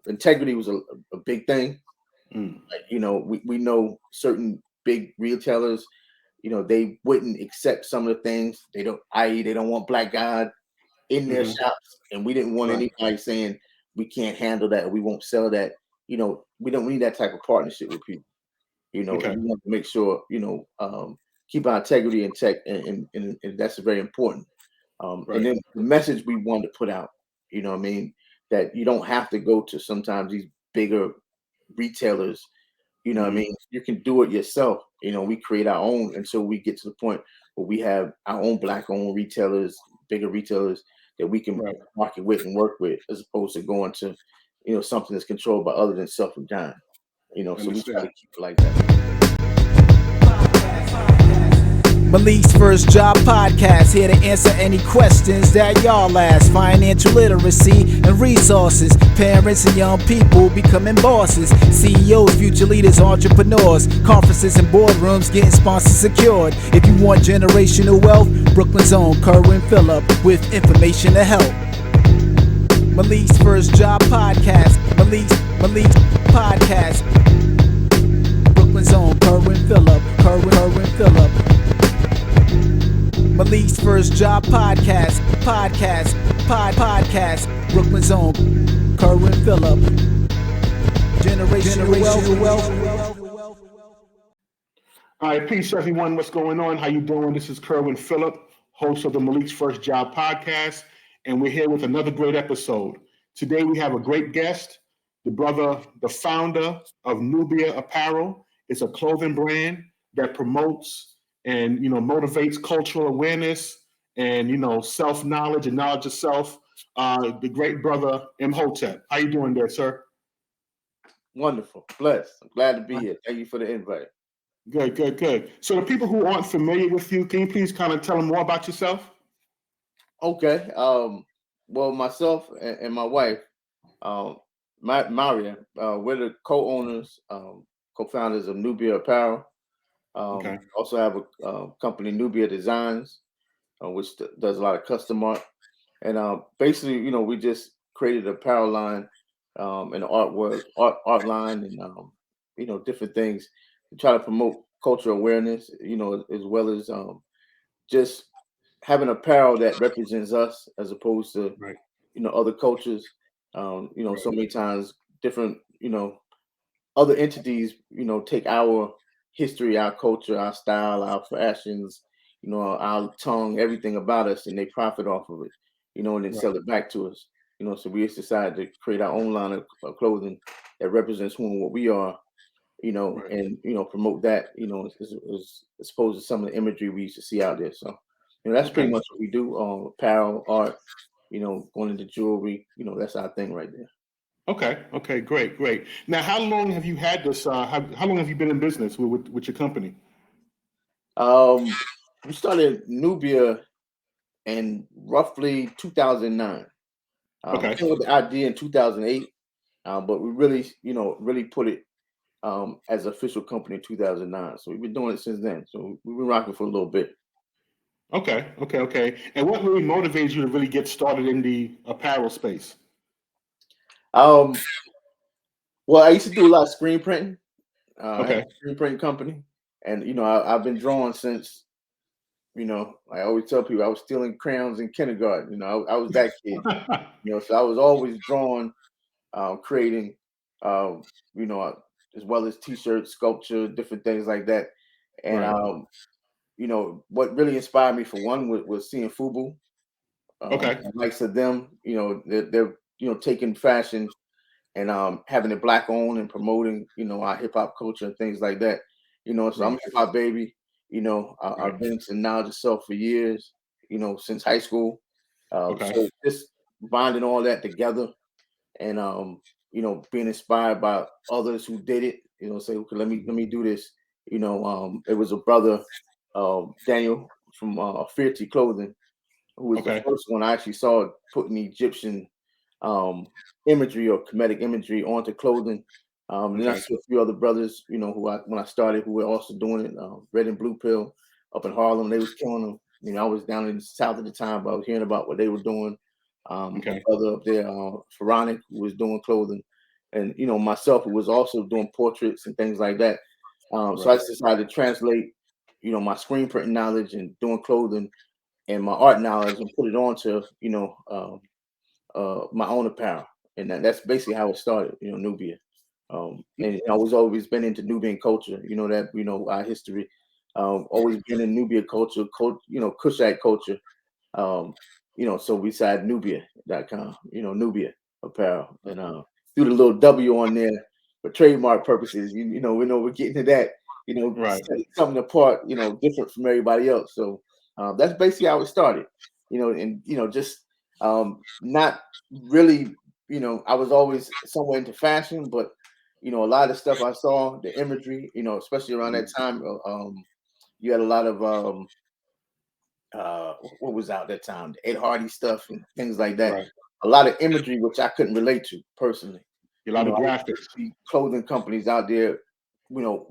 integrity was a big thing. Mm. Like, we know certain big retailers, they wouldn't accept some of the things. They don't, i.e., they don't want Black God in their Mm-hmm. shops, and we didn't want Right. anybody saying we can't handle that, we won't sell that. We don't need that type of partnership with people. Okay. We want to make sure keep our integrity intact, and that's very important. And Right. then the message we want to put out, what I mean, that you don't have to go to sometimes these bigger retailers. What I Mm-hmm. mean, you can do it yourself. We create our own until we get to the point where we have our own Black-owned retailers, bigger retailers that we can Right. market with and work with, as opposed to going to, something that's controlled by other than self and John. So we try to Understand. keep it like that. Malik's First Job Podcast, here to answer any questions that y'all ask. Financial literacy and resources. Parents and young people becoming bosses. CEOs, future leaders, entrepreneurs. Conferences and boardrooms getting sponsors secured. If you want generational wealth, Brooklyn's own Kerwin Phillip with information to help. Malik's First Job Podcast. Malik's Podcast. Brooklyn's own Kerwin Phillip. Kerwin Phillip. Malik's First Job Podcast. Brooklyn's own Kerwin Phillip. Generational wealth. All right, peace everyone. What's going on? How you doing? This is Kerwin Phillip, host of the Malik's First Job Podcast, and we're here with another great episode. Today we have a great guest, the founder of Nuwbia Apparel. It's a clothing brand that promotes and motivates cultural awareness and self-knowledge and knowledge of self. The great brother Emhotep. How you doing there, sir? Wonderful, blessed. I'm glad to be here. Thank you for the invite. Good. So the people who aren't familiar with you, can you please kind of tell them more about yourself? Okay. Well, myself and my wife, Maariyah, we're the co-owners, co-founders of Nuwbia Apparel. Okay. Also have a company, Nuwbia Designs, which does a lot of custom art. And basically, we just created an apparel line, and art line, and different things to try to promote cultural awareness, as well as just having apparel that represents us as opposed to Right. other cultures. Right. So many times different other entities take our history, our culture, our style, our fashions, our tongue, everything about us, and they profit off of it, and then sell it back to us. So we just decided to create our own line of clothing that represents who and what we are, Right. and promote that, as opposed to some of the imagery we used to see out there. So that's pretty Okay. much what we do. Apparel, art, going into jewelry, that's our thing right there. Okay, great. Now, how long have you had this? How long have you been in business with your company? We started Nuwbia in roughly 2009. Okay. Came with the idea in 2008, but we really put it as an official company in 2009. So we've been doing it since then. So we've been rocking for a little bit. Okay. And what really motivated you to really get started in the apparel space? Well, I used to do a lot of screen printing. I had Okay. a screen printing company, and I've been drawing since. I always tell people I was stealing crayons in kindergarten. I was that kid. So I was always drawing, creating, as well as T-shirts, sculpture, different things like that. And Right. what really inspired me for one was seeing FUBU, Okay. the likes of them. They're taking fashion and having it Black owned and promoting our hip hop culture and things like that. So I'm a Right. hip hop baby. Right. I've been into knowledge of self for years. Since high school. Okay. So just binding all that together and being inspired by others who did it. Say, okay, let me do this. It was a brother, Daniel from Fierty Clothing, who was the Okay. first one I actually saw putting Egyptian imagery or Kemetic imagery onto clothing. Then I Okay. see a few other brothers, when I started, who were also doing it. Red and Blue Pill up in Harlem, they was killing them. I was down in the South at the time, but I was hearing about what they were doing. Okay. A brother up there, Pharaonic, who was doing clothing, and myself, who was also doing portraits and things like that. So I just decided to translate, my screen printing knowledge and doing clothing and my art knowledge and put it onto, my own apparel. And that's basically how it started, Nuwbia. And I was always been into Nubian culture, our history. Always been in Nubian culture, Kushite culture. So we said Nuwbia.com, Nuwbia Apparel. And threw the little W on there for trademark purposes. We know we're getting to that, setting something apart, different from everybody else. So that's basically how it started, and just not really, I was always somewhere into fashion, but a lot of stuff I saw, the imagery, especially around that time, you had a lot of what was out that time, the Ed Hardy stuff and things like that. Right. A lot of imagery which I couldn't relate to personally. A lot of I graphics. see clothing companies out there,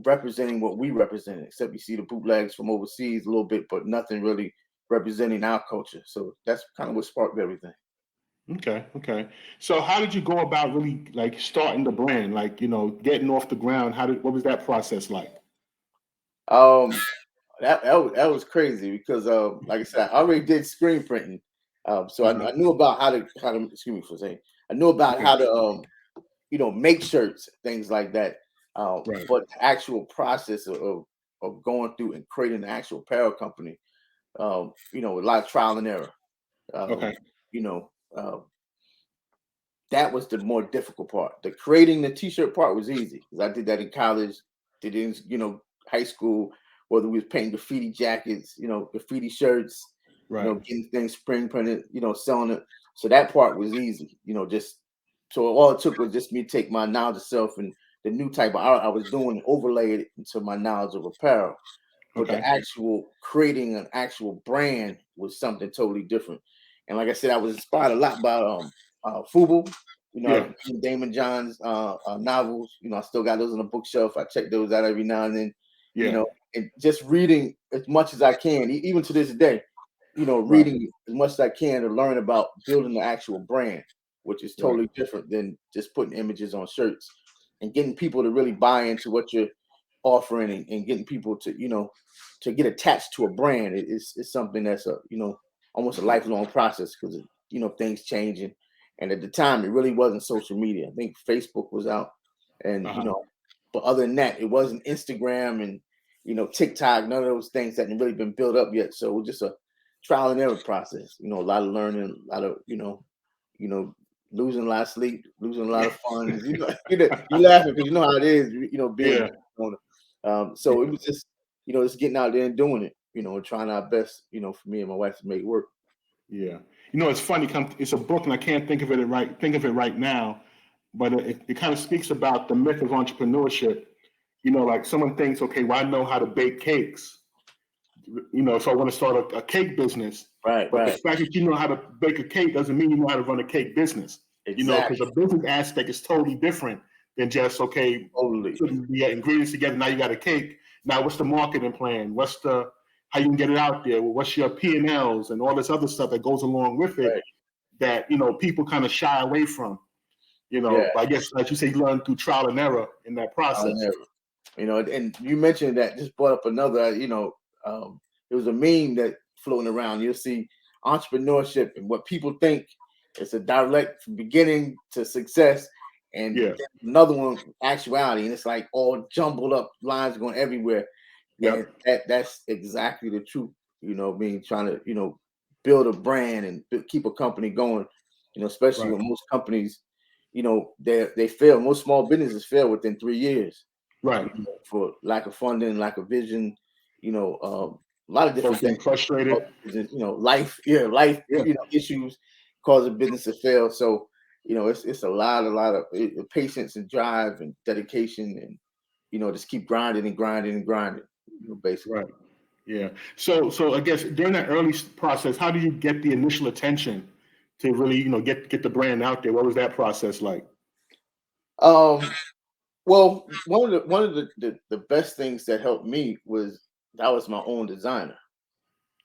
representing what we represent, except you see the bootlegs from overseas a little bit, but nothing really representing our culture. So that's kind of what sparked everything. Okay. So how did you go about really like starting the brand, like, getting off the ground? What was that process like? That was crazy because like I said, I already did screen printing. So I knew about how to excuse me for saying, I knew about how to make shirts, things like that. But the actual process of going through and creating an actual apparel company, a lot of trial and error. That was the more difficult part. The creating the t-shirt part was easy because I did that in college, did it in high school, whether we was painting graffiti jackets, graffiti shirts, getting things spring printed, selling it. So that part was easy, just so all it took was just me to take my knowledge of self and the new type of art I was doing and overlay it into my knowledge of apparel. But the actual creating an actual brand was something totally different. And like I said, I was inspired a lot by Fubu, Damon John's novels. I still got those on the bookshelf. I check those out every now and then. And just reading as much as I can, even to this day, reading as much as I can to learn about building the actual brand, which is totally different than just putting images on shirts and getting people to really buy into what you're offering and getting people to, to get attached to a brand. It's something that's almost a lifelong process because, things changing. And at the time, it really wasn't social media. I think Facebook was out and, but other than that, it wasn't Instagram and, TikTok, none of those things hadn't really been built up yet. So it was just a trial and error process, a lot of learning, a lot of, losing a lot of sleep, losing a lot of fun. You laughing because you know how it is, being so it was just, just getting out there and doing it, and trying our best, for me and my wife to make it work. Yeah. It's funny, it's a book and I can't think of it right now, but it kind of speaks about the myth of entrepreneurship. Like someone thinks, okay, well, I know how to bake cakes, so I want to start a cake business. But the fact that you know how to bake a cake doesn't mean you know how to run a cake business. Exactly. Because the business aspect is totally different than just, okay, putting the ingredients together, now you got a cake. Now what's the marketing plan? How you can get it out there? What's your P&Ls and all this other stuff that goes along with it that, people kind of shy away from, I guess, like you say, you learn through trial and error in that process. And you mentioned that just brought up another, there was a meme that floating around. You'll see entrepreneurship and what people think is a direct from beginning to success. And another one, actuality. And it's like all jumbled up lines going everywhere. And that's exactly the truth, trying to, build a brand and keep a company going, especially when most companies, they fail. Most small businesses fail within 3 years. For lack of funding, lack of vision, a lot of different things. Frustrated. Life issues cause a business to fail. So, it's a lot of patience and drive and dedication and, just keep grinding and grinding and grinding, basically. Yeah. So I guess during that early process, how do you get the initial attention to really, get the brand out there? What was that process like? Well, one of the best things that helped me was that I was my own designer.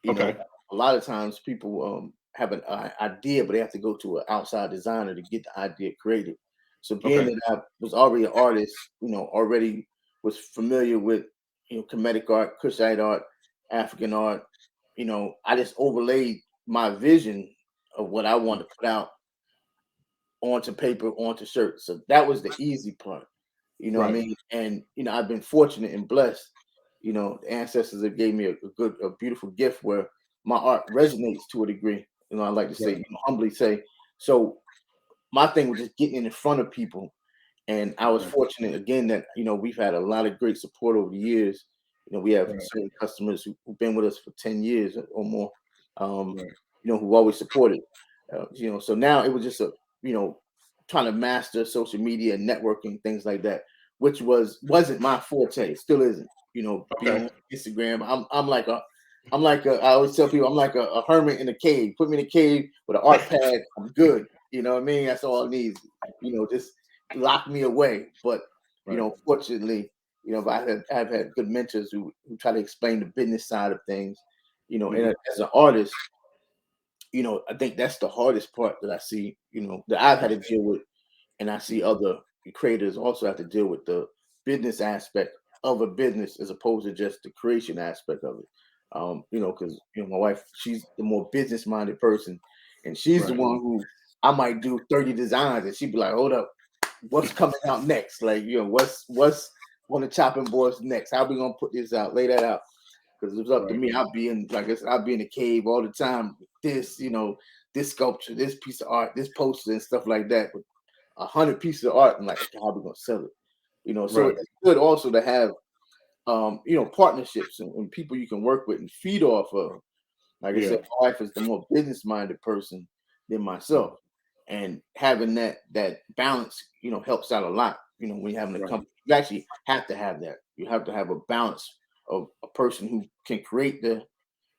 A lot of times people have an idea, but they have to go to an outside designer to get the idea created. So being Okay. that I was already an artist, already was familiar with, Kemetic art, Kushite art, African art, I just overlaid my vision of what I wanted to put out onto paper, onto shirts. So that was the easy part. You know what I Right. mean? And I've been fortunate and blessed. The ancestors have gave me a beautiful gift where my art resonates to a degree. I like to say, Right. humbly say. So my thing was just getting in front of people. And I was Okay. fortunate again that we've had a lot of great support over the years. We have Right. certain customers who've been with us for 10 years or more. Right. Who've always supported. So now it was just trying to master social media and networking, things like that, which wasn't my forte. It still isn't. Being Okay. on Instagram, I always tell people I'm like a hermit in a cave. Put me in a cave with an art pad, I'm good. You know what I mean? That's all it needs. Just lock me away. But Right. fortunately, I've had good mentors who try to explain the business side of things. And as an artist, I think that's the hardest part that I see, that I've had to deal with. And I see other creators also have to deal with the business aspect of a business as opposed to just the creation aspect of it. Because my wife, she's the more business minded person, and she's the Right. one who I might do 30 designs, and she'd be like, "Hold up, what's coming out next? Like, what's on the chopping boards next? How we gonna put this out? Lay that out." Because it was up to Right. me, I'd be in, like I said, I'd be in the cave all the time. This, this sculpture, this piece of art, this poster, and stuff like that. But 100 pieces of art, and like, okay, how are we gonna sell it? So Right. it's good also to have partnerships and people you can work with and feed off of. Like I Yeah. said, my wife is the more business-minded person than myself. And having that balance, helps out a lot. When you're having a Right. company, you actually have to have that. You have to have a balance of a person who can create the,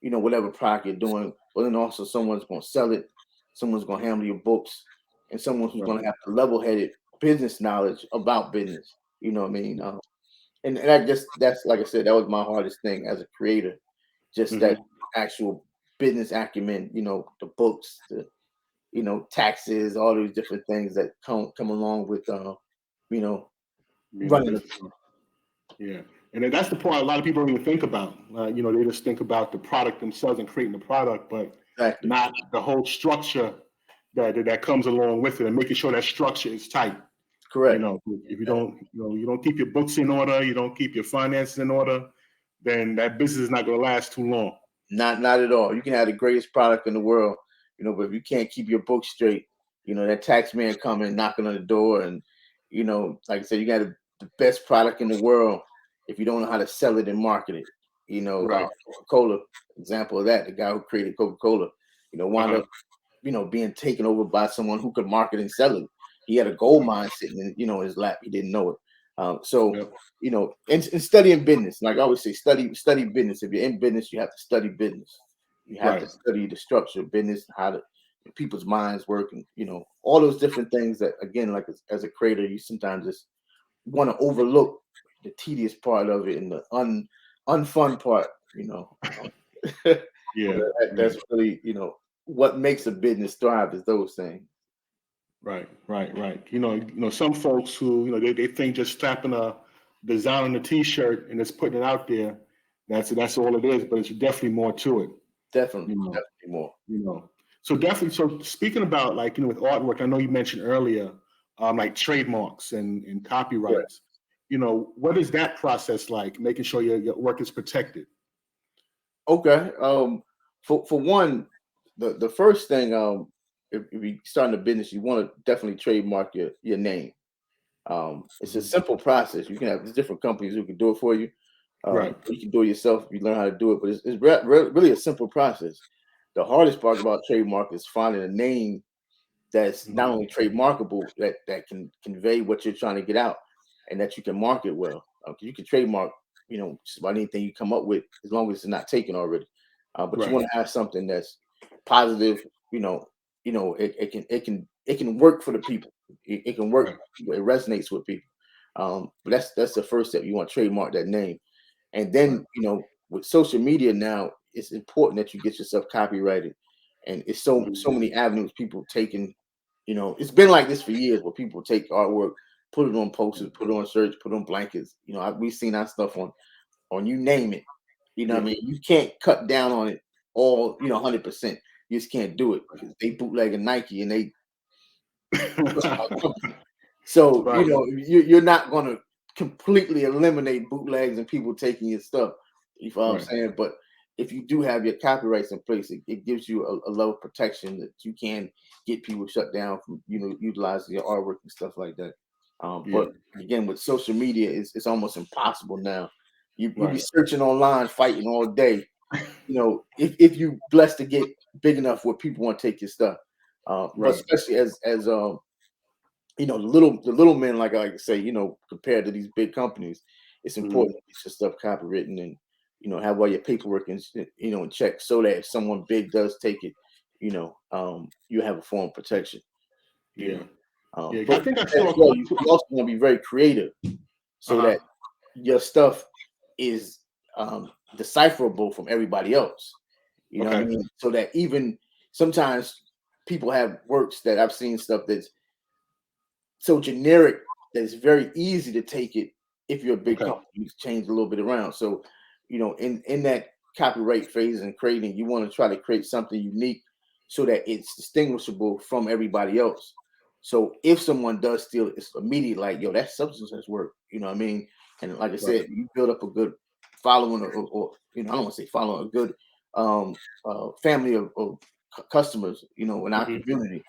whatever product you're doing, but then also someone's going to sell it, someone's going to handle your books, and someone who's Right. going to have the level-headed business knowledge about business. You know what I mean? And I guess that's, like I said, that was my hardest thing as a creator, just that Mhm. actual business acumen. The books, the taxes, all these different things that come along with you know Being a running. business owner. Yeah. And then that's the part a lot of people don't even think about. They just think about the product themselves and creating the product, but Exactly. not the whole structure that comes along with it, and making sure that structure is tight. Correct. If you don't keep your books in order, you don't keep your finances in order, then that business is not going to last too long. Not at all. You can have the greatest product in the world, but if you can't keep your books straight, that tax man coming knocking on the door, and like I said, you got the best product in the world if you don't know how to sell it and market it. Right. Coca-Cola, example of that, the guy who created Coca-Cola, wound Uh-huh. up, being taken over by someone who could market and sell it. He had a gold mine sitting in, his lap. He didn't know it. So Yep. and studying business, like I always say, study business. If you're in business, you have to study business. You have to Right. study the structure of business, how to people's minds work, and all those different things that, again, like as a creator, you sometimes just want to overlook the tedious part of it and the unfun part. Yeah. Yeah. That's really what makes a business thrive is those things. Right. Right. Right. Some folks who they think just slapping a design on a T-shirt and just putting it out there, that's all it is. But it's definitely more to it. Definitely, You know. definitely more. So definitely. So speaking about with artwork, I know you mentioned earlier, like trademarks and Right. copyrights. What is that process like? Making sure your work is protected. Okay. For one, the first thing, if you start a business, you want to definitely trademark your name. It's a Mhm. simple process. You can have there's different companies who can do it for you. Right. You can do it yourself if you learn how to do it, but it's really a simple process. The hardest part about trademark is finding a name that's not Mhm. only trademarkable, that can convey what you're trying to get out, and that you can market well. 'Cause you can trademark, just about anything you come up with, as long as it's not taken already. But you Right. want to have something that's positive. It can work for the people. It can work. Right. It resonates with people. But that's the first step. You want to trademark that name, and Right. then with social media now, it's important that you get yourself copyrighted and it's so many avenues people taking. It's been like this for years, where people take artwork, put it on posters, put it on shirts, put it on blankets. We've seen our stuff on you name it. What I mean? You can't cut down on it all, 100%. You just can't do it because they bootleg a Nike and they. So Right. you're not going to completely eliminate bootlegs and people taking your stuff. You know what I'm saying? But if you do have your copyrights in place, it gives you a level of protection that you can get people shut down from utilizing your artwork and stuff like that. But again, with social media, it's almost impossible now. You be searching online, fighting all day. If you blessed to get big enough where people want to take your stuff, but especially as the little men, like I say, compared to these big companies, it's important to get your stuff copywritten and have all your paperwork in check, so that if someone big does take it, you have a form of protection. I But think I saw. you also want to be very creative, so that your stuff is decipherable from everybody else. You know what I mean? So that even sometimes people have works that I've seen stuff that's so generic that it's very easy to take it if you're a big company. You change a little bit around. So, in that copyright phase and creating, you want to try to create something unique so that it's distinguishable from everybody else. So if someone does steal it, it's immediate, like, yo, that substance has work. You know what I mean? And like I said, you build up a good following, or I don't want to say following, a good family of customers, in our community.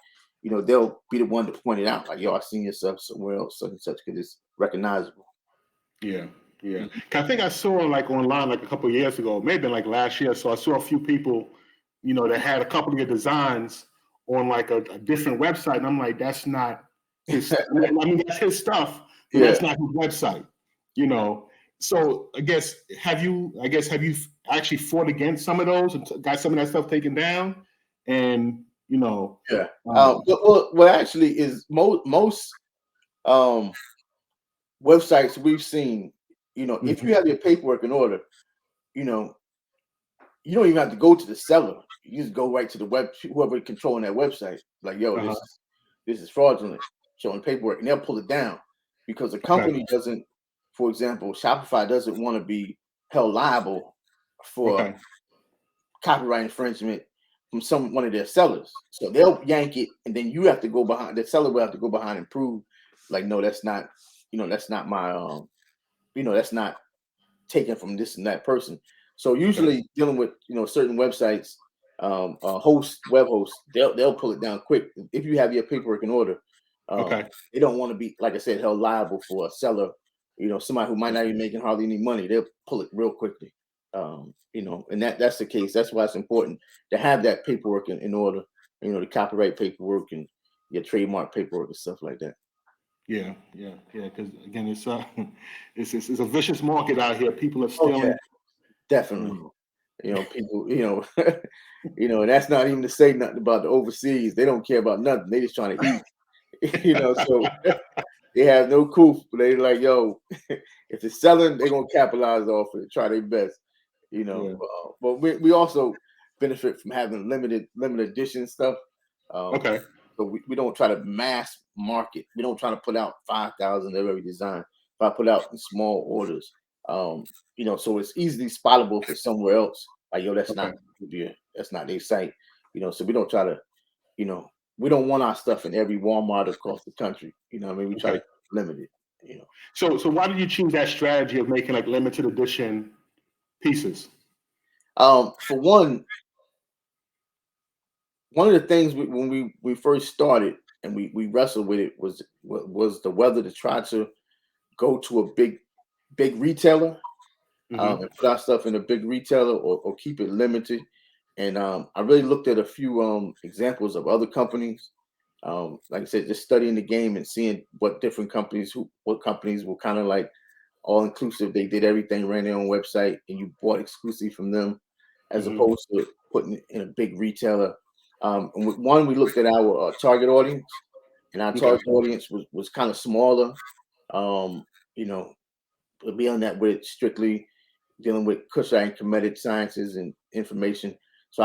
They'll be the one to point it out, like, yo, I seen your stuff somewhere else, such and such, because it's recognizable. Yeah. I think I saw like online like a couple of years ago, maybe like last year. So I saw a few people, that had a couple of your designs on like a different website, and I'm like, that's not his. I mean, that's his stuff, but that's not his website. So I guess have you actually fought against some of those and got some of that stuff taken down? And well, actually, is most websites we've seen, if you have your paperwork in order, you don't even have to go to the seller. You just go right to the web, whoever controlling that website, like, yo, this is fraudulent, showing paperwork, and they'll pull it down, because the company doesn't, for example, Shopify doesn't want to be held liable for copyright infringement from one of their sellers. So they'll yank it, and then you have to go behind, the seller will have to go behind and prove, like, no, that's not, that's not my, that's not taken from this and that person. So usually dealing with, certain websites, web hosts, they'll pull it down quick if you have your paperwork in order. They don't want to be, like I said, held liable for a seller, somebody who might not be making hardly any money. They'll pull it real quickly. And that's the case. That's why it's important to have that paperwork in order, the copyright paperwork and your trademark paperwork and stuff like that. Yeah. Because again, it's a vicious market out here. People are stealing. Definitely. People, and that's not even to say nothing about the overseas. They don't care about nothing. They just trying to eat. So they have no coup. They like, yo, if it's selling, they're gonna capitalize off it, try their best. But we also benefit from having limited edition stuff. So we don't try to mass market. We don't try to put out 5,000 of every design. If I put out in small orders, so it's easily spottable for somewhere else. Like, yo, that's not their site. So we don't try to, we don't want our stuff in every Walmart across the country. We try to limit it. So why did you choose that strategy of making like limited edition pieces? For one of the things when we first started and we wrestled with it was the whether to try to go to a big retailer and put our stuff in a big retailer or keep it limited. And I really looked at a few examples of other companies. Like I said, just studying the game and seeing what companies were kind of like all inclusive. They did everything, ran their own website, and you bought exclusively from them, as opposed to putting it in a big retailer. And with one, we looked at our target audience, and our target audience was kind of smaller. Beyond that, we're strictly dealing with Kushite and comedic sciences and information. So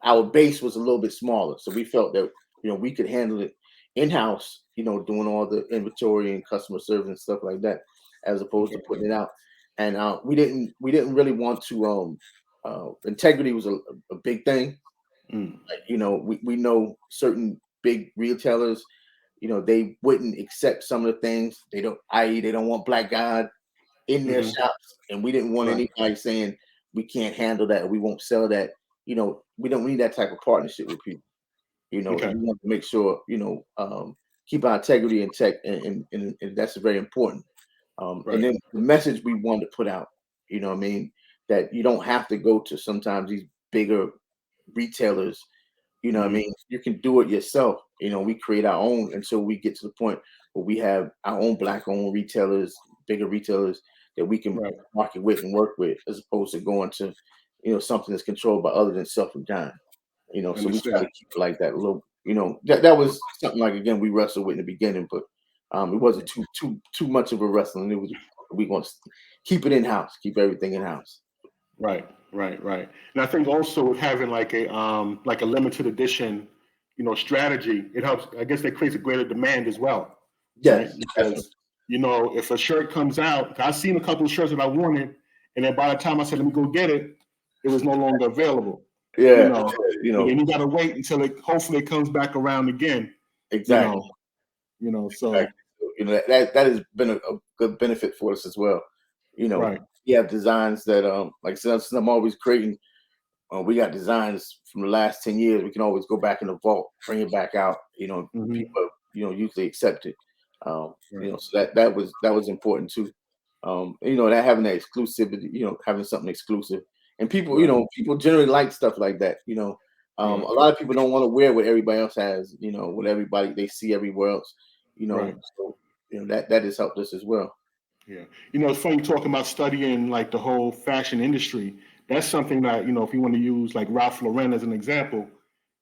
our base was a little bit smaller, so we felt that we could handle it in house. Doing all the inventory and customer service and stuff like that, as opposed to putting it out. And we didn't really want to. Integrity was a big thing. Like, we know certain big retailers, they wouldn't accept some of the things. They don't, i.e., they don't want black God in their shops, and we didn't want anybody saying we can't handle that, or we won't sell that. We don't need that type of partnership with people. We want to make sure keep our integrity intact, and that's very important. And then the message we want to put out, what I mean, that you don't have to go to sometimes these bigger retailers. What I mean, you can do it yourself. We create our own until we get to the point where we have our own black-owned retailers, bigger retailers that we can market with and work with, as opposed to going to something that's controlled by other than self and John. So we try to keep it like that a little. That was something like, again, we wrestled with in the beginning, but it wasn't too much of a wrestling. It was, we want to keep it in house, keep everything in house. Right. And I think also with having like a limited edition, strategy, it helps. I guess that creates a greater demand as well. Yes, right? Because if a shirt comes out, I've seen a couple of shirts that I wanted, and then by the time I said let me go get it, it was no longer available. Yeah, and you got to wait until it hopefully it comes back around again. Exactly. So that has been a good benefit for us as well. We have designs that like since I'm always creating, we got designs from the last 10 years. We can always go back in the vault, bring it back out. People usually accept it. So that was important too. That having that exclusivity, having something exclusive. And people, people generally like stuff like that. A lot of people don't want to wear what everybody else has, what everybody they see everywhere else, So, that has helped us as well. Yeah. It's funny talking about studying like the whole fashion industry. That's something that, if you want to use like Ralph Lauren as an example,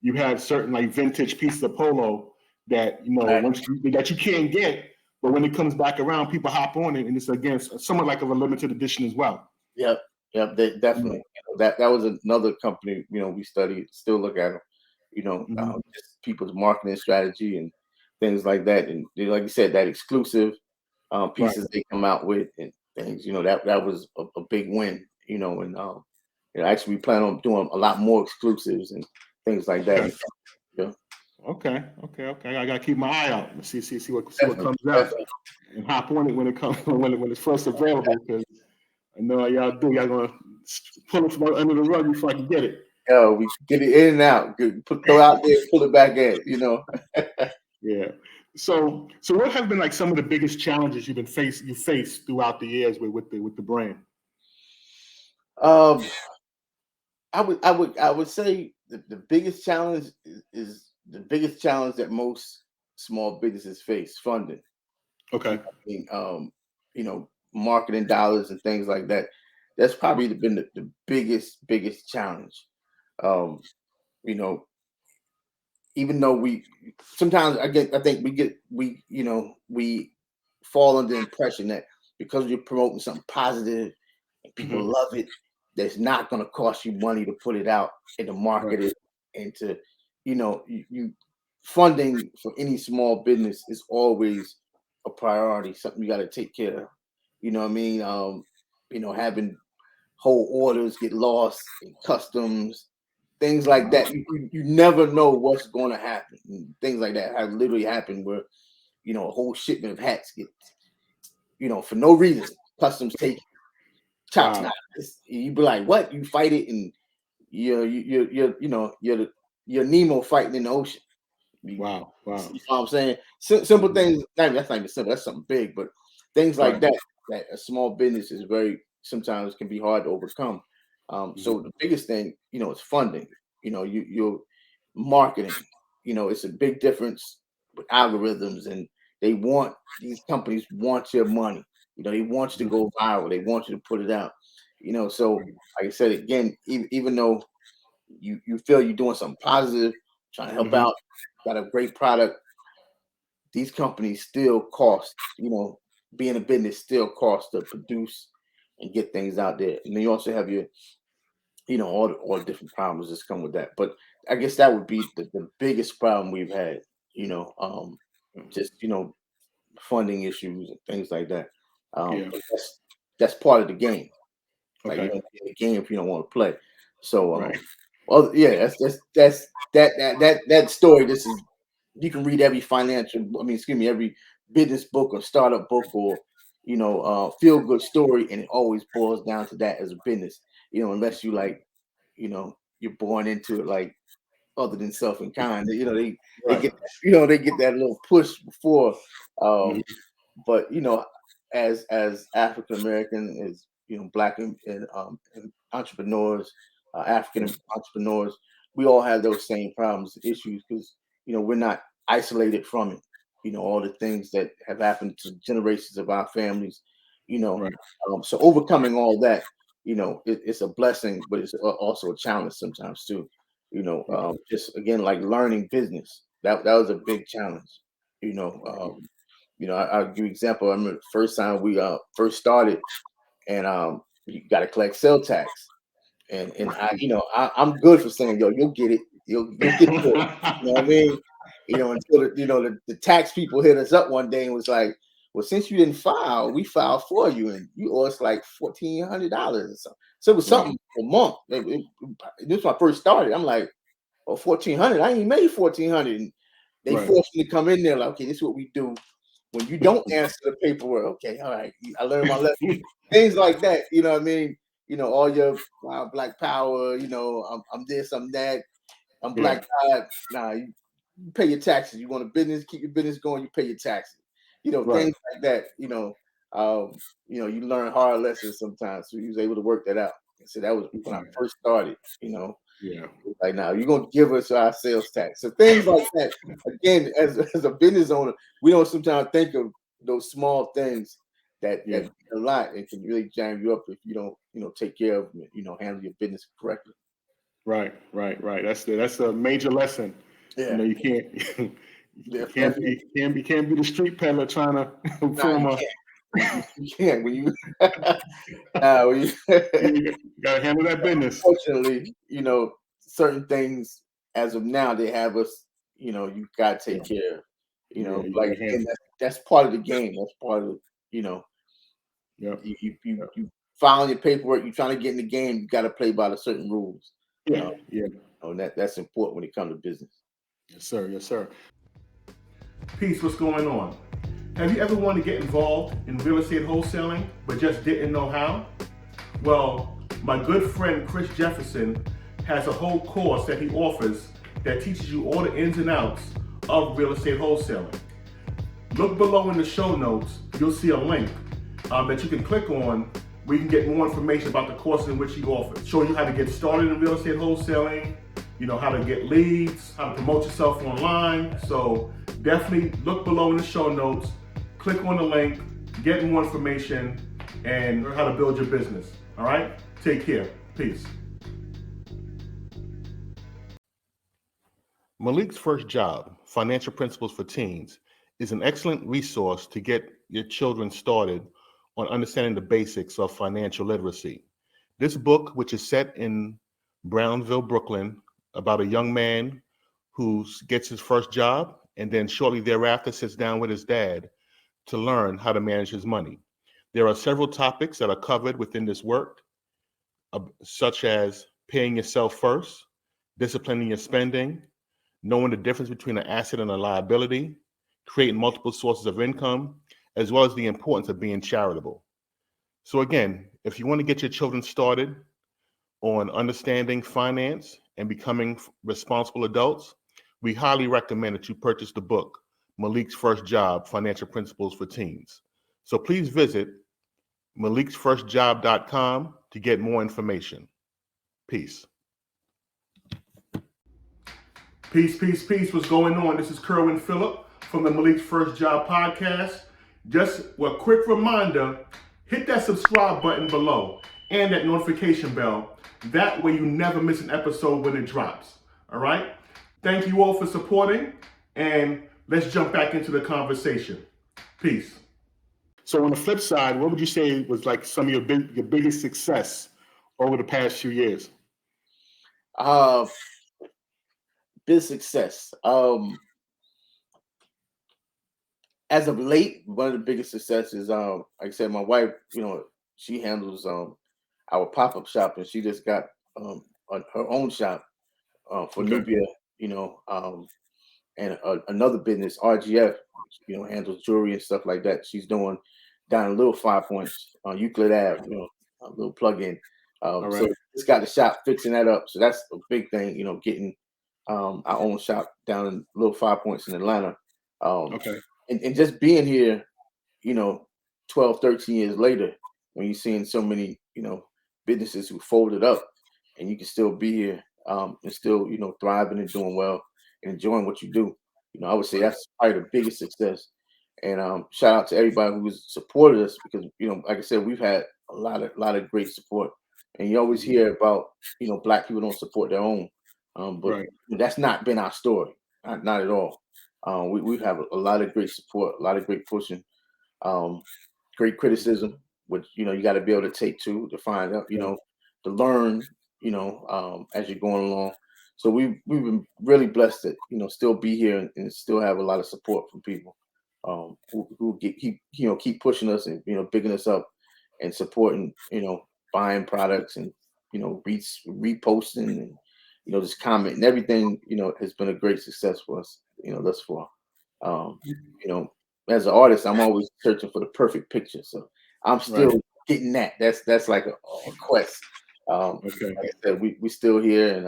you have certain like vintage pieces of polo that, that you can't get, but when it comes back around, people hop on it, and it's against somewhat like of a limited edition as well. Yep, they definitely. That was another company, we studied, still look at them, just people's marketing strategy and things like that. And like you said, that exclusive pieces they come out with and things, that was a big win, and actually we plan on doing a lot more exclusives and things like that. Okay. I gotta keep my eye out and see what comes out and hop on it when it comes when it's first available, because I know y'all gonna pull it from under the rug before I can get it. We get it in and out, throw out there, pull it back in, Yeah. So what have been like some of the biggest challenges you faced throughout the years with the brand? I would say the biggest challenge is the biggest challenge that most small businesses face: funding. Okay. Marketing dollars and things like that. That's probably been the biggest challenge. Even though we sometimes I think we fall under the impression that because you're promoting something positive and people love it, that's not going to cost you money to put it out and to market it, and to you funding for any small business is always a priority, something you got to take care of. What I mean? Having whole orders get lost in customs, things like that. You never know what's going to happen. And things like that have literally happened where, a whole shipment of hats get, for no reason, customs take chops. You be like, what? You fight it, and you're Nemo fighting in the ocean. Wow. You know what I'm saying? Simple things. That's not even simple. That's something big, but things like that a small business is sometimes can be hard to overcome. So the biggest thing, is funding. You're marketing. It's a big difference with algorithms, and these companies want your money. They want you to go viral. They want you to put it out. So like I said again, even though you feel you're doing something positive, trying to help out, got a great product, these companies still cost. Being a business still costs to produce and get things out there. And then you also have your, all the different problems that come with that. But I guess that would be the biggest problem we've had. Just funding issues and things like that. Yeah. But that's part of the game. Like you Okay. don't get in the game if you don't want to play. So Right. well, yeah, that's that story. This is you can read every every business book or startup book or feel good story, and it always boils down to that as a business. Unless you you're born into it like other than self and kind. They Right. get they get that little push before. Um, but as African American, as Black and entrepreneurs, African entrepreneurs, we all have those same problems, issues, because we're not isolated from it. All the things that have happened to generations of our families. Right. So overcoming all that, it's a blessing, but it's also a challenge sometimes too. Just again, like learning business. That was a big challenge. I'll give you an example. I remember the first time we first started, and you got to collect sales tax, and I'm good for saying, yo, you'll get it, you'll get it. You know what I mean? Until the tax people hit us up one day and was like, well, since you didn't file, we filed for you, and you owe us like $1,400 or something. So it was something a month. This was when I first started. I'm like, oh, 1,400. I ain't made 1,400. And they forced me to come in there like, okay, this is what we do. When you don't answer the paperwork, okay, all right, I learned my lesson. Things like that, you know what I mean? All your Black power, I'm this, I'm that, I'm Black God. Nah, you pay your taxes. You want a business, keep your business going, you pay your taxes. Things like that, you learn hard lessons sometimes. So you was able to work that out. So that was when I first started, Yeah. Like, now you're gonna give us our sales tax. So things like that. Again, as a business owner, we don't sometimes think of those small things that mean a lot and can really jam you up if you don't take care of handle your business correctly. Right. That's a major lesson. Yeah. You can't Yeah, can't be the street peddler trying to form a. You can't when you You gotta handle that business. Unfortunately, certain things as of now they have us, you gotta take care of. And that's part of the game. That's part of you filing your paperwork, you're trying to get in the game, you gotta play by the certain rules. And that's important when it comes to business. Yes, sir. Peace, what's going on? Have you ever wanted to get involved in real estate wholesaling, but just didn't know how? Well, my good friend Chris Jefferson has a whole course that he offers that teaches you all the ins and outs of real estate wholesaling. Look below in the show notes, you'll see a link that you can click on where you can get more information about the course in which he offers. Show you how to get started in real estate wholesaling, how to get leads, how to promote yourself online. So definitely look below in the show notes, click on the link, get more information, and learn how to build your business. All right? Take care. Peace. Malik's First Job, Financial Principles for Teens, is an excellent resource to get your children started on understanding the basics of financial literacy. This book, which is set in Brownsville, Brooklyn, about a young man who gets his first job and then shortly thereafter sits down with his dad to learn how to manage his money. There are several topics that are covered within this work, such as paying yourself first, disciplining your spending, knowing the difference between an asset and a liability, creating multiple sources of income, as well as the importance of being charitable. So again, if you want to get your children started on understanding finance and becoming responsible adults, we highly recommend that you purchase the book, Malik's First Job, Financial Principles for Teens. So please visit maliksfirstjob.com to get more information. Peace. Peace. What's going on? This is Kerwin Phillip from the Malik's First Job podcast. Just a quick reminder, hit that subscribe button below and that notification bell. That way you never miss an episode when it drops. All right? Thank you all for supporting, and let's jump back into the conversation. Peace. So on the flip side, what would you say was like some of your biggest success over the past few years? Business success. As of late, one of the biggest successes, like I said, my wife, she handles our pop-up shop, and she just got her own shop for Okay. Nuwbia, you know, and another business, RGF, handles jewelry and stuff like that. She's doing down a little 5 Points on Euclid Ave, a little plug-in. All So right. it's got the shop fixing that up. So that's a big thing, getting our own shop down in little 5 Points in Atlanta. Okay. And just being here, 12, 13 years later, when you're seeing so many, businesses who folded up and you can still be here and still, thriving and doing well and enjoying what you do. I would say Right. that's probably the biggest success. And shout out to everybody who has supported us because, like I said, we've had a lot of great support. And you always hear about, Black people don't support their own. But Right. that's not been our story. Not at all. We have a lot of great support, a lot of great pushing, um, great criticism, which you got to be able to take to find out, Yeah. to learn, as you're going along. So we've been really blessed to still be here and still have a lot of support from people who keep pushing us and bigging us up and supporting, buying products and reposting and just commenting. Everything has been a great success for us thus far. Um, you know, as an artist, I'm always searching for the perfect picture. So I'm Right. still getting that. That's like a quest. Okay. Like I said, we still here, and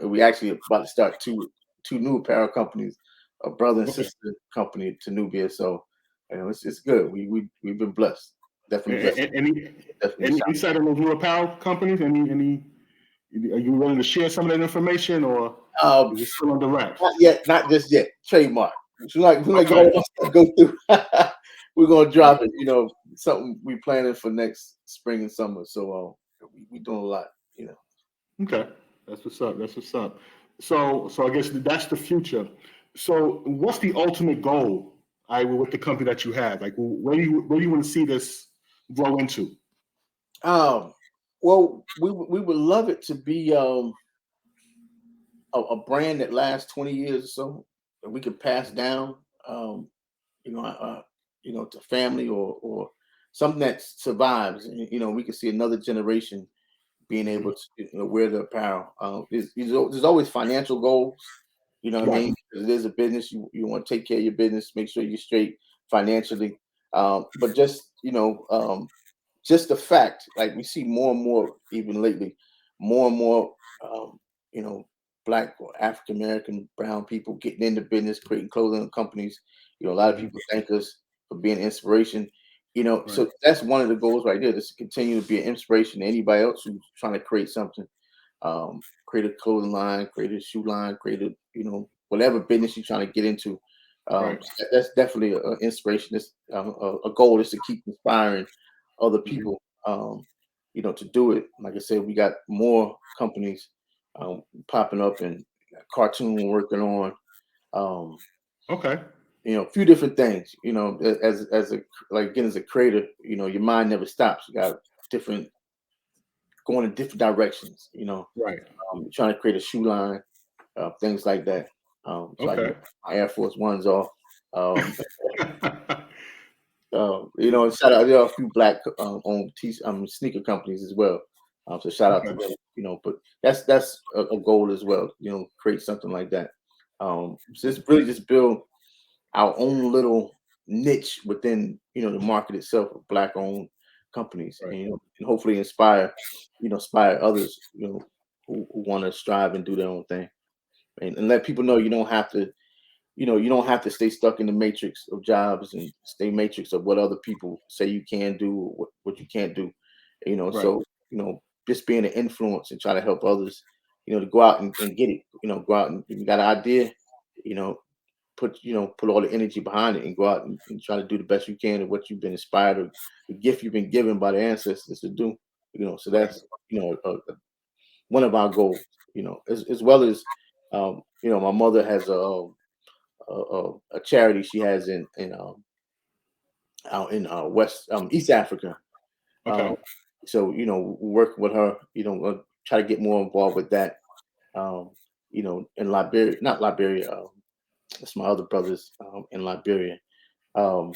we actually about to start two new apparel companies, a brother and Okay. sister company to Nuwbia. So it's good. We've been blessed. Definitely blessed. Any Definitely any shout. insight on those new apparel companies? Any? Are you willing to share some of that information, or Um, is it still under wraps? Not yet, not just yet. Trademark. We like Okay. all of us go through. We're gonna drop it. Something we planning for next spring and summer. So we doing a lot. Okay. That's what's up. That's what's up. So I guess that's the future. So what's the ultimate goal? With the company that you have, like where do you want to see this grow into? Well, we would love it to be a brand that lasts 20 years or so that we can pass down. Um, to family or something that survives. And, we can see another generation being able to wear the apparel. There's always financial goals. You know what I Right. mean? It is a business. You want to take care of your business, make sure you're straight financially. But just the fact, like we see more and more, even lately, more and more, you know, Black or African American, brown people getting into business, creating clothing companies. A lot of Mhm. people thank us for being an inspiration. Right. So that's one of the goals right there, just to continue to be an inspiration to anybody else who's trying to create something, create a clothing line, create a shoe line, create a, whatever business you're trying to get into. Right. That's definitely an inspiration. It's, a goal is to keep inspiring other Mhm. people, to do it. Like I said, we got more companies popping up and cartoon working on. Um, Okay. a few different things. As a like again as a creator, your mind never stops. You got different going in different directions. Right. Trying to create a shoe line, things like that. So I can Okay. get my Air Force Ones off. Um, and shout out there are a few Black owned sneaker companies as well. So shout out to Okay. them. But that's a goal as well. Create something like that. So it's really just build our own little niche within the market itself of Black owned companies, Right. and hopefully inspire others who want to strive and do their own thing, and let people know you don't have to stay stuck in the matrix of jobs and stay matrix of what other people say you can do or what you can't do. Right. So just being an influence and try to help others, to go out and get it. Go out and if you got an idea, you know, put all the energy behind it and go out and try to do the best you can of what you've been inspired or the gift you've been given by the ancestors to do. So Right. that's one of our goals. As well as my mother has a charity she has out in West East Africa. Okay. So work with her. Try to get more involved with that. Um, in Liberia, not Liberia. That's my other brothers in Liberia. Um,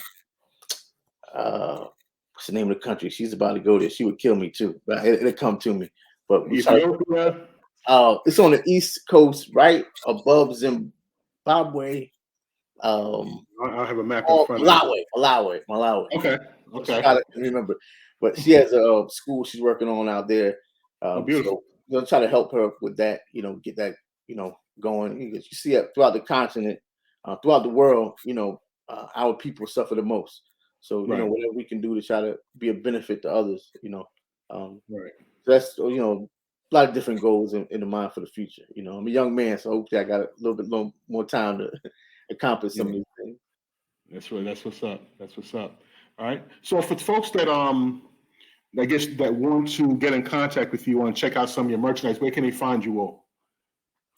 what's the name of the country? She's about to go there. She would kill me too, but it'll come to me. But Ethiopia. It's on the East Coast, right above Zimbabwe. I have a map in front of me. Malawi. Okay. I gotta remember, but she has a school she's working on out there. Beautiful. So try to help her with that. Get that going. You see it throughout the continent, throughout the world. Our people suffer the most. So whatever we can do to try to be a benefit to others. So that's a lot of different goals in the mind for the future. I'm a young man, so hopefully I got a little bit more time to accomplish some of these things. That's right. That's what's up. All right. So for folks that I guess that want to get in contact with you and check out some of your merchandise, where can they find you all?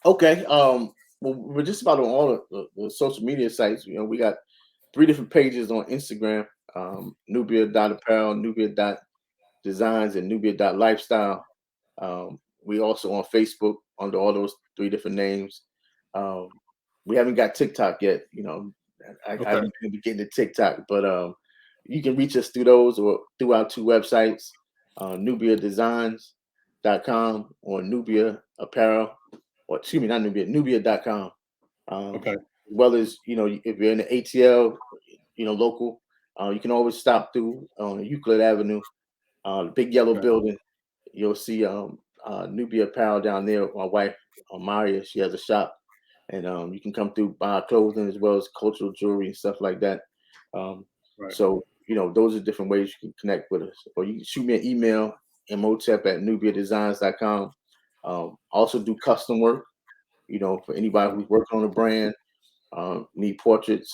Okay. Well, we're just about on all the social media sites. We got 3 different pages on Instagram: Nuwbia.apparel, Nuwbia.designs, and Nuwbia.lifestyle. We also on Facebook under all those 3 different names. We haven't got TikTok yet. I haven't been getting to TikTok, but you can reach us through those or through our 2 websites, NuwbiaDesigns.com or Nuwbia Apparel, or excuse me, not Nuwbia, Nuwbia.com. As well as, if you're in the ATL, local, you can always stop through on Euclid Avenue, the big yellow building. You'll see Nuwbia Apparel down there. My wife, Maariyah, she has a shop, and you can come through, buy clothing as well as cultural jewelry and stuff like that. So, those are different ways you can connect with us. Or you can shoot me an email, Emhotep@NuwbiaDesigns.com. Also do custom work, for anybody who's working on a brand, need portraits.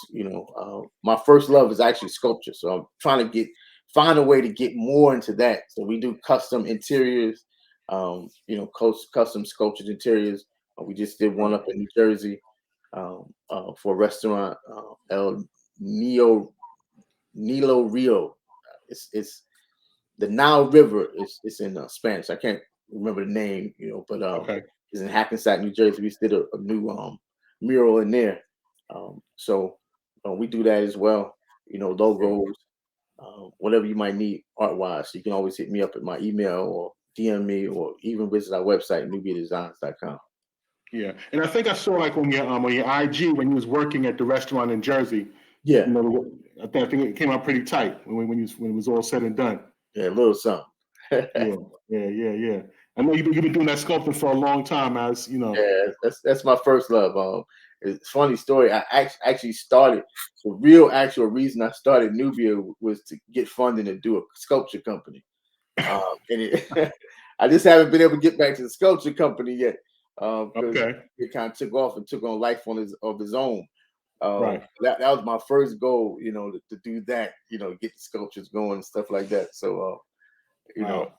My first love is actually sculpture. So I'm trying to find a way to get more into that. So we do custom interiors, custom sculptured interiors. We just did one up in New Jersey for a restaurant, El Nilo Rio. It's the Nile River. It's in Spanish. I can't remember the name, but it's in Hackensack, New Jersey. We just did a new mural in there. So we do that as well. Logos, whatever you might need art-wise. So you can always hit me up at my email or DM me, or even visit our website, NuwbiaDesigns.com. Yeah, and I think I saw like on your IG when you was working at the restaurant in Jersey. Yeah, I think it came out pretty tight when it was all said and done. Yeah, a little something. Yeah. I know you've been doing that sculpting for a long time, as you know. Yeah, that's my first love. It's a funny story. I actually started, the real actual reason I started Nuwbia was to get funding to do a sculpture company. I just haven't been able to get back to the sculpture company yet. It kind of took off and took on life of his own. That was my first goal, to do that, get the sculptures going and stuff like that. So,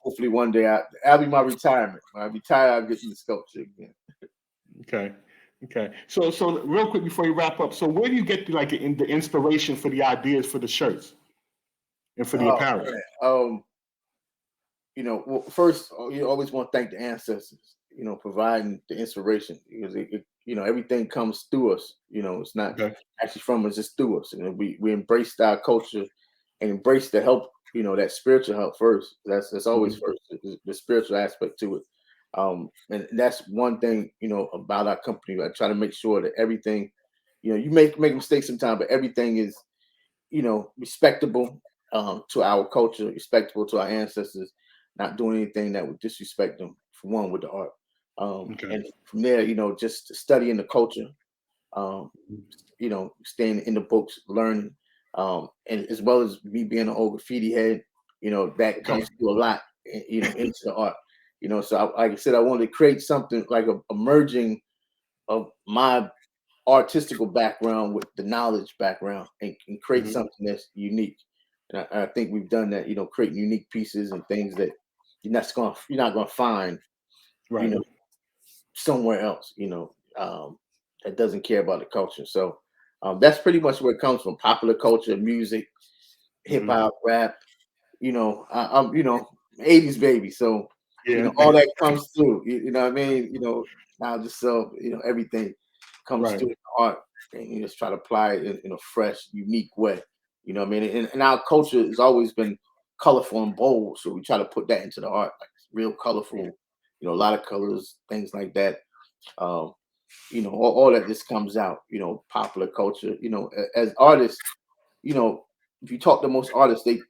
hopefully one day that'll be my retirement. When I retire, I'll get to the sculpture again. Okay. So real quick before you wrap up, so where do you get the inspiration for the ideas for the shirts and for the apparel? Well, first, you always want to thank the ancestors, providing the inspiration, because everything comes through us. It's not actually from us, it's through us. And we embraced our culture and embraced the help, that spiritual help first. That's always first, the spiritual aspect to it. And that's one thing, about our company. I try to make sure that everything, you make mistakes sometimes, but everything is, respectable to our culture, respectable to our ancestors, not doing anything that would disrespect them, for one, with the art. And from there, just studying the culture, staying in the books, learning, and as well as me being an old graffiti head, that comes through a lot, into the art. So like I said, I wanted to create something like a merging of my artistical background with the knowledge background, and create something that's unique. And I think we've done that, creating unique pieces and things that you're not going to find, somewhere else, that doesn't care about the culture. So that's pretty much where it comes from: popular culture, music, hip hop, rap. I'm 80s baby, so all that comes through. You know what I mean? Now I just sell, everything comes Right. through the art, and you just try to apply it in a fresh, unique way. You know what I mean? And our culture has always been colorful and bold, so we try to put that into the art, like real colorful, a lot of colors, things like that. Um, all that just comes out, popular culture. As artists, if you talk to most artists, they,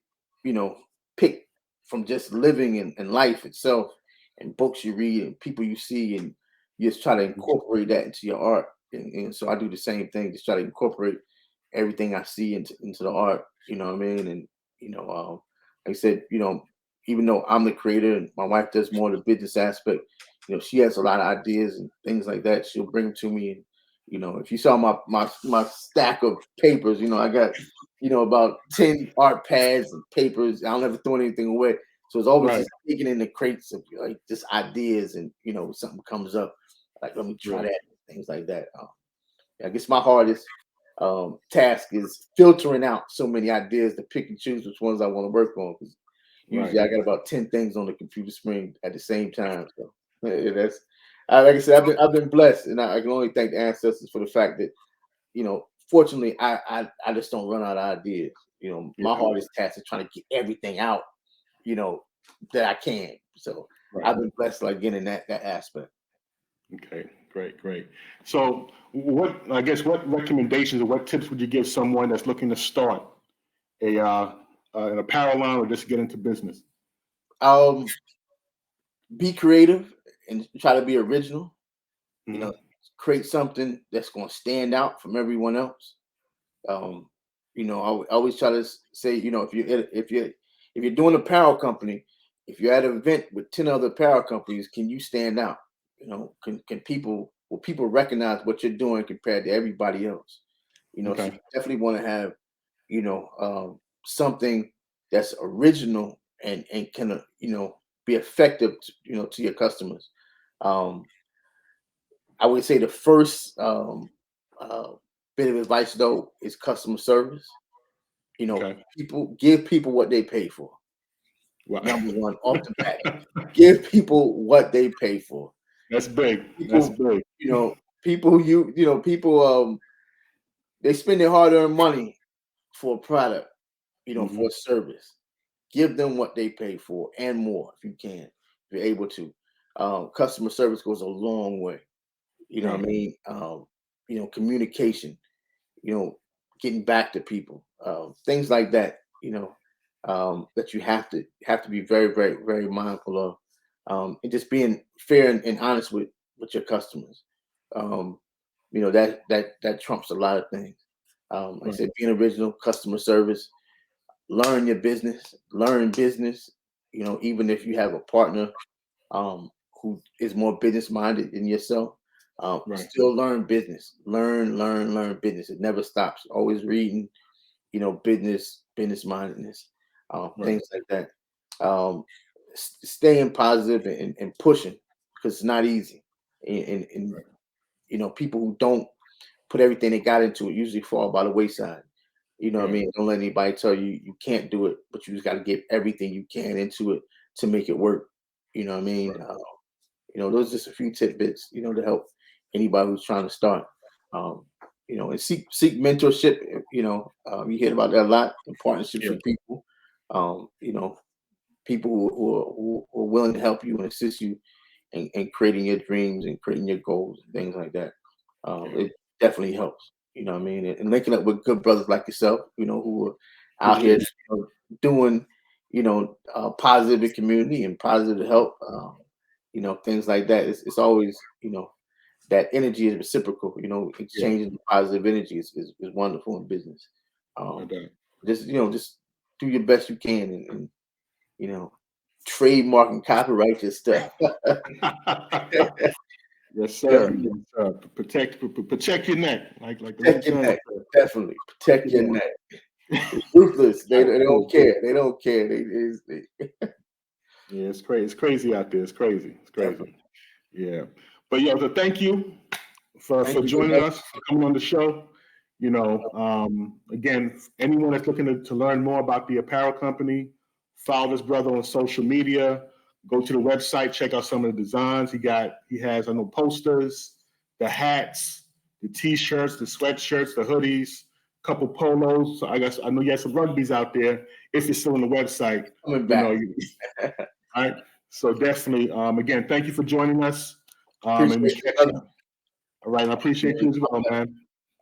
pick from just living in life itself, and books you read and people you see, and you just try to incorporate that into your art. And so I do the same thing, just try to incorporate everything I see into the art. You know what I mean? And like I said, even though I'm the creator and my wife does more of the business aspect, she has a lot of ideas and things like that. She'll bring them to me. And if you saw my stack of papers, I got about 10 art pads and papers. I don't ever throw anything away. So it's always Right. just digging in the crates of like just ideas, and something comes up, like let me try that, things like that. I guess my hardest task is filtering out so many ideas to pick and choose which ones I want to work on. Because usually I got about 10 things on the computer screen at the same time. So that's like I said, I've been blessed, and I can only thank the ancestors for the fact that fortunately I just don't run out of ideas. My hardest task is trying to get everything out, that I can. So I've been blessed, like getting that aspect. Okay, great. So what recommendations or what tips would you give someone that's looking to start an apparel line or just get into business? Be creative and try to be original. Mhm. Create something that's going to stand out from everyone else. I always try to say, if you're doing an apparel company, if you're at an event with 10 other apparel companies, can you stand out? Will people recognize what you're doing compared to everybody else? So you definitely want to have, something that's original and can, be effective, to your customers. I would say the first bit of advice though is customer service. Give people what they pay for. Wow. Number one, off the bat, give people what they pay for. That's big. People, people they spend their hard-earned money for a product, for a service. Give them what they pay for and more if you can, if you're able to. Customer service goes a long way. What I mean? Communication, getting back to people, things like that, that you have to be very, very, very mindful of, and just being fair and honest with your customers. That trumps a lot of things. Like I said, being original, customer service, learn business, even if you have a partner who is more business minded than yourself. Still learn business. Learn business. It never stops. Always reading, business mindedness, things like that. Staying positive and pushing, because it's not easy. And people who don't put everything they got into it usually fall by the wayside. What I mean? Don't let anybody tell you you can't do it, but you just got to give everything you can into it to make it work. What I mean? Those are just a few tidbits, to help anybody who's trying to start. And seek mentorship. You hear about that a lot, in partnerships with people. People who are willing to help you and assist you in creating your dreams and creating your goals and things like that. It definitely helps. What I mean? And linking up with good brothers like yourself, who are out here doing, positive in community and positive help. Things like that. It's always, that energy is reciprocal. Exchanging positive energy is wonderful in business. Just do your best you can, and trademark and copyright your stuff. Yes, sir. Yes, sir. Protect your neck, like protect your neck. Definitely protect your neck. It's ruthless. They don't care. They don't care. Yeah, it's crazy. It's crazy out there. It's crazy. Definitely. Yeah. But so thank you for joining us, for coming on the show. Again, anyone that's looking to learn more about the apparel company, follow this brother on social media. Go to the website, check out some of the designs he has. I know posters, the hats, the t-shirts, the sweatshirts, the hoodies, a couple polos. So I know you have some rugbies out there. If you're still on the website, Coming back. All right. So definitely, again, thank you for joining us. And all right, I appreciate you as well, man.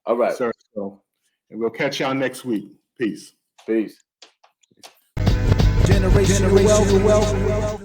All right, sir. So, and we'll catch y'all next week. Peace. Peace. Generational wealth.